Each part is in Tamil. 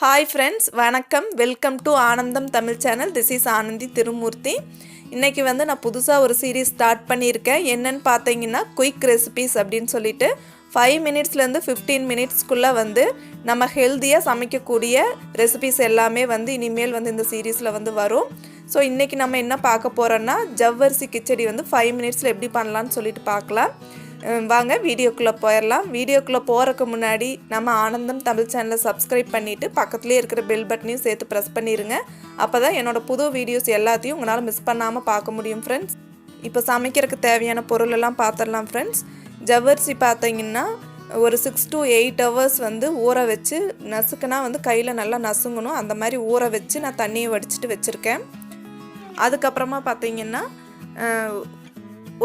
Hi friends, வணக்கம். Welcome to Anandham Tamil channel. This is Anandhi Thirumoorthy. இன்னைக்கு வந்து நான் புதுசா ஒரு சீரிஸ் ஸ்டார்ட் பண்ணியிருக்கேன். என்னன்னு பார்த்தீங்கன்னா குயிக் ரெசிபீஸ் அப்படின்னு சொல்லிட்டு 5 மினிட்ஸ்லேருந்து 15 மினிட்ஸ்க்குள்ளே வந்து நம்ம ஹெல்த்தியாக சமைக்கக்கூடிய ரெசிபீஸ் எல்லாமே வந்து இனிமேல் வந்து இந்த சீரீஸில் வந்து வரும். ஸோ இன்றைக்கி நம்ம என்ன பார்க்க போகிறோன்னா ஜவ்வரிசி கிச்சடி வந்து 5 மினிட்ஸில் எப்படி பண்ணலான்னு சொல்லிட்டு பார்க்கலாம். வாங்க வீடியோக்குள்ளே போயிடலாம். வீடியோக்குள்ளே போகிறதுக்கு முன்னாடி நம்ம ஆனந்தம் தமிழ் சேனலை சப்ஸ்கிரைப் பண்ணிவிட்டு பக்கத்துலேயே இருக்கிற பெல் பட்டனையும் சேர்த்து ப்ரெஸ் பண்ணிடுங்க. அப்போ தான் என்னோடய புது வீடியோஸ் எல்லாத்தையும் உங்களால் மிஸ் பண்ணாமல் பார்க்க முடியும் ஃப்ரெண்ட்ஸ். இப்போ சமைக்கிறதுக்கு தேவையான பொருளெல்லாம் பார்த்துடலாம் ஃப்ரெண்ட்ஸ். ஜவ்வரிசி பார்த்தீங்கன்னா ஒரு 6 to 8 hours வந்து ஊற வச்சு நசுக்குனா வந்து கையில் நல்லா நசுங்கணும். அந்த மாதிரி ஊற வச்சு நான் தண்ணியை வடிச்சிட்டு வச்சுருக்கேன். அதுக்கப்புறமா பார்த்தீங்கன்னா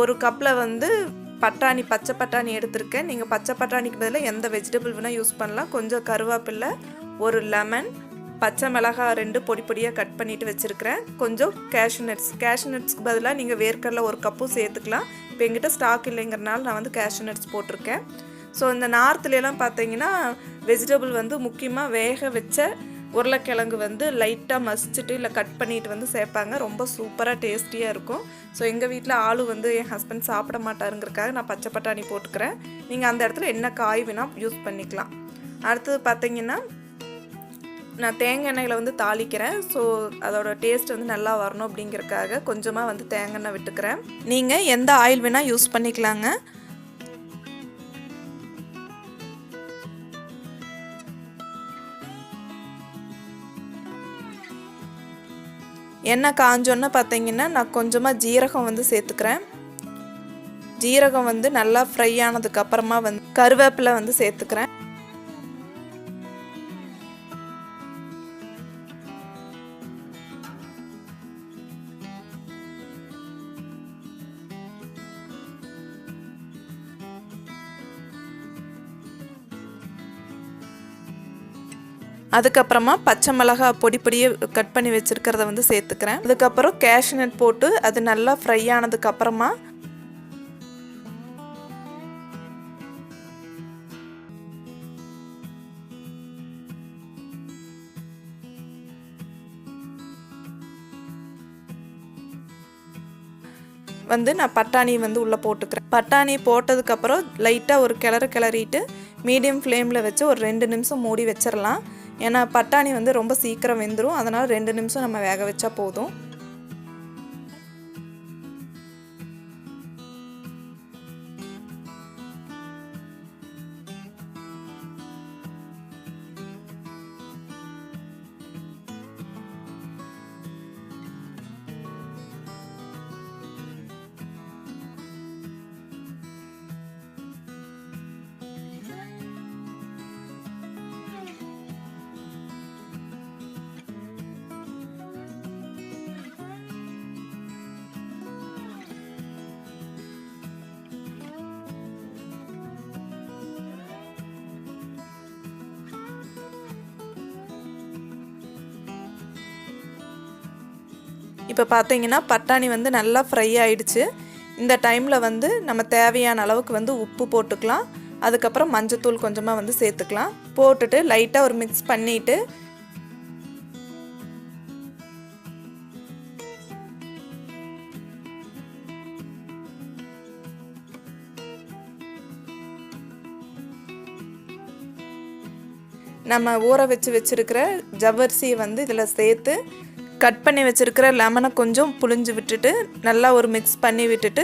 ஒரு கப்பில் வந்து பட்டாணி பச்சை பட்டாணி எடுத்திருக்கேன். நீங்கள் பச்சை பட்டாணிக்கு பதிலாக எந்த வெஜிடபிள் வேணால் யூஸ் பண்ணலாம். கொஞ்சம் கருவேப்பிலை, ஒரு லெமன், பச்சை மிளகாய் 2 பொடி பொடியாக கட் பண்ணிவிட்டு வச்சுருக்கிறேன். கொஞ்சம் கேஷ்யூ நட்ஸ்க்கு பதிலாக நீங்கள் வேர்க்கடலை 1 கப்பும் சேர்த்துக்கலாம். இப்போ எங்கிட்ட ஸ்டாக் இல்லைங்கிறனால நான் வந்து கேஷ்யூ நட்ஸ் போட்டிருக்கேன். ஸோ இந்த நார்த்துலாம் பார்த்தீங்கன்னா வெஜிடபிள் வந்து முக்கியமாக வேக வச்ச உருளைக்கிழங்கு வந்து லைட்டாக மசிச்சுட்டு இல்லை கட் பண்ணிட்டு வந்து சேர்ப்பாங்க. ரொம்ப சூப்பராக டேஸ்டியாக இருக்கும். ஸோ எங்கள் வீட்டில் ஆளு வந்து என் ஹஸ்பண்ட் சாப்பிட மாட்டாருங்கிறக்காக நான் பச்சை பட்டாணி போட்டுக்கிறேன். நீங்கள் அந்த இடத்துல என்ன காய் வேணால் யூஸ் பண்ணிக்கலாம். அடுத்தது பார்த்தீங்கன்னா நான் தேங்காய் எண்ணெயில் வந்து தாளிக்கிறேன். ஸோ அதோட டேஸ்ட் வந்து நல்லா வரணும் அப்படிங்கிறக்காக கொஞ்சமாக வந்து தேங்காய் எண்ணெய் விட்டுக்கிறேன். நீங்கள் எந்த ஆயில் வேணால் யூஸ் பண்ணிக்கலாங்க. எண்ணெய் காஞ்சோன்னு பார்த்தீங்கன்னா நான் கொஞ்சமாக ஜீரகம் வந்து சேர்த்துக்கிறேன். ஜீரகம் வந்து நல்லா ஃப்ரை ஆனதுக்கப்புறமா வந்து கருவேப்பிலை வந்து சேர்த்துக்கிறேன். அதுக்கப்புறமா பச்சை மிளகாய் பொடி பொடியை கட் பண்ணி வச்சுருக்கிறத வந்து சேர்த்துக்கிறேன். அதுக்கப்புறம் கேஷ்யூ நட் போட்டு அது நல்லா ஃப்ரை ஆனதுக்கப்புறமா வந்து நான் பட்டாணி வந்து உள்ளே போட்டுக்கிறேன். பட்டாணி போட்டதுக்கப்புறம் லைட்டாக ஒரு கிளறிட்டு மீடியம் ஃப்ளேமில் வச்சு ஒரு 2 நிமிஷம் மூடி வச்சிடலாம். ஏன்னா பட்டாணி வந்து ரொம்ப சீக்கிரம் வெந்துடும். அதனால் 2 நிமிஷம் நம்ம வேக வச்சா போதும். இப்போ பார்த்தீங்கன்னா பட்டாணி வந்து நல்லா ஃப்ரை ஆயிடுச்சு. இந்த டைமில் வந்து நம்ம தேவையான அளவுக்கு வந்து உப்பு போட்டுக்கலாம். அதுக்கப்புறம் மஞ்சத்தூள் கொஞ்சமாக வந்து சேர்த்துக்கலாம். போட்டுட்டு லைட்டாக ஒரு மிக்ஸ் பண்ணிவிட்டு நம்ம ஊற வச்சுருக்கிற ஜவ்வரிசியை வந்து இதில் சேர்த்து கட் பண்ணி வச்சுருக்கிற லெமனை கொஞ்சம் புழிஞ்சு விட்டுட்டு நல்லா ஒரு மிக்ஸ் பண்ணி விட்டுட்டு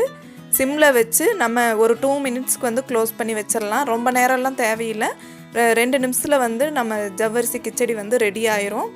சிம்மில் வச்சு நம்ம ஒரு 2 மினிட்ஸ்க்கு வந்து க்ளோஸ் பண்ணி வச்சிடலாம். ரொம்ப நேரம்லாம் தேவையில்லை. 2 நிமிஷத்தில் வந்து நம்ம ஜவ்வரிசி கிச்சடி வந்து ரெடி ஆயிரும்.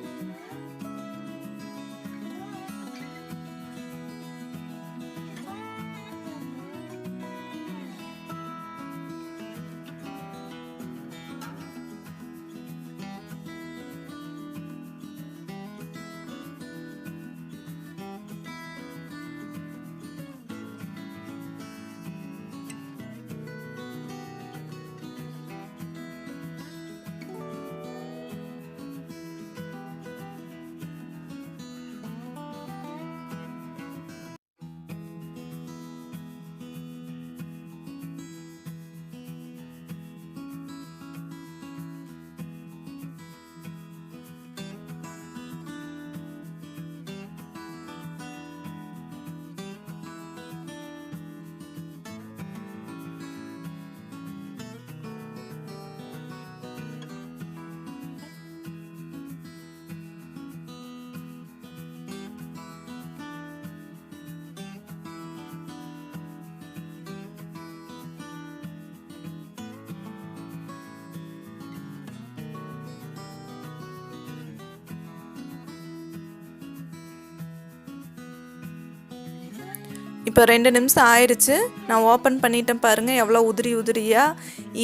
இப்போ 2 நிமிஷம் ஆயிடுச்சு. நான் ஓப்பன் பண்ணிட்டேன் பாருங்கள், எவ்வளோ உதிரி உதிரியாக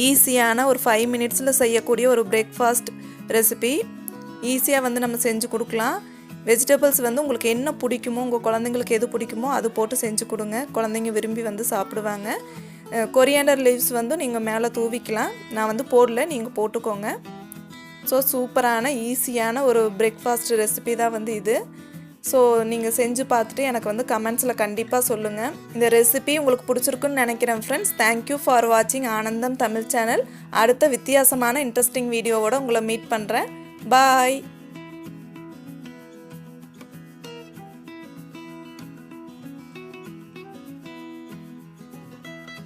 ஈஸியான ஒரு 5 மினிட்ஸில் செய்யக்கூடிய ஒரு பிரேக்ஃபாஸ்ட் ரெசிபி. ஈஸியாக வந்து நம்ம செஞ்சு கொடுக்கலாம். வெஜிடபிள்ஸ் வந்து உங்களுக்கு என்ன பிடிக்குமோ, உங்கள் குழந்தைங்களுக்கு எது பிடிக்குமோ அது போட்டு செஞ்சு கொடுங்க. குழந்தைங்க விரும்பி வந்து சாப்பிடுவாங்க. கொரியாண்டர் லீவ்ஸ் வந்து நீங்கள் மேலே தூவிக்கலாம். நான் வந்து போடல, நீங்கள் போட்டுக்கோங்க. ஸோ சூப்பரான ஈஸியான ஒரு பிரேக்ஃபாஸ்ட் ரெசிபி தான் வந்து இது. ஸோ நீங்கள் செஞ்சு பார்த்துட்டு எனக்கு வந்து கமெண்ட்ஸில் கண்டிப்பாக சொல்லுங்கள். இந்த ரெசிபி உங்களுக்கு பிடிச்சிருக்குன்னு நினைக்கிறேன் ஃப்ரெண்ட்ஸ். தேங்க்யூ ஃபார் வாட்சிங் ஆனந்தம் தமிழ் சேனல். அடுத்த வித்தியாசமான இன்ட்ரெஸ்டிங் வீடியோவோட உங்களை மீட் பண்ணுறேன். பாய்.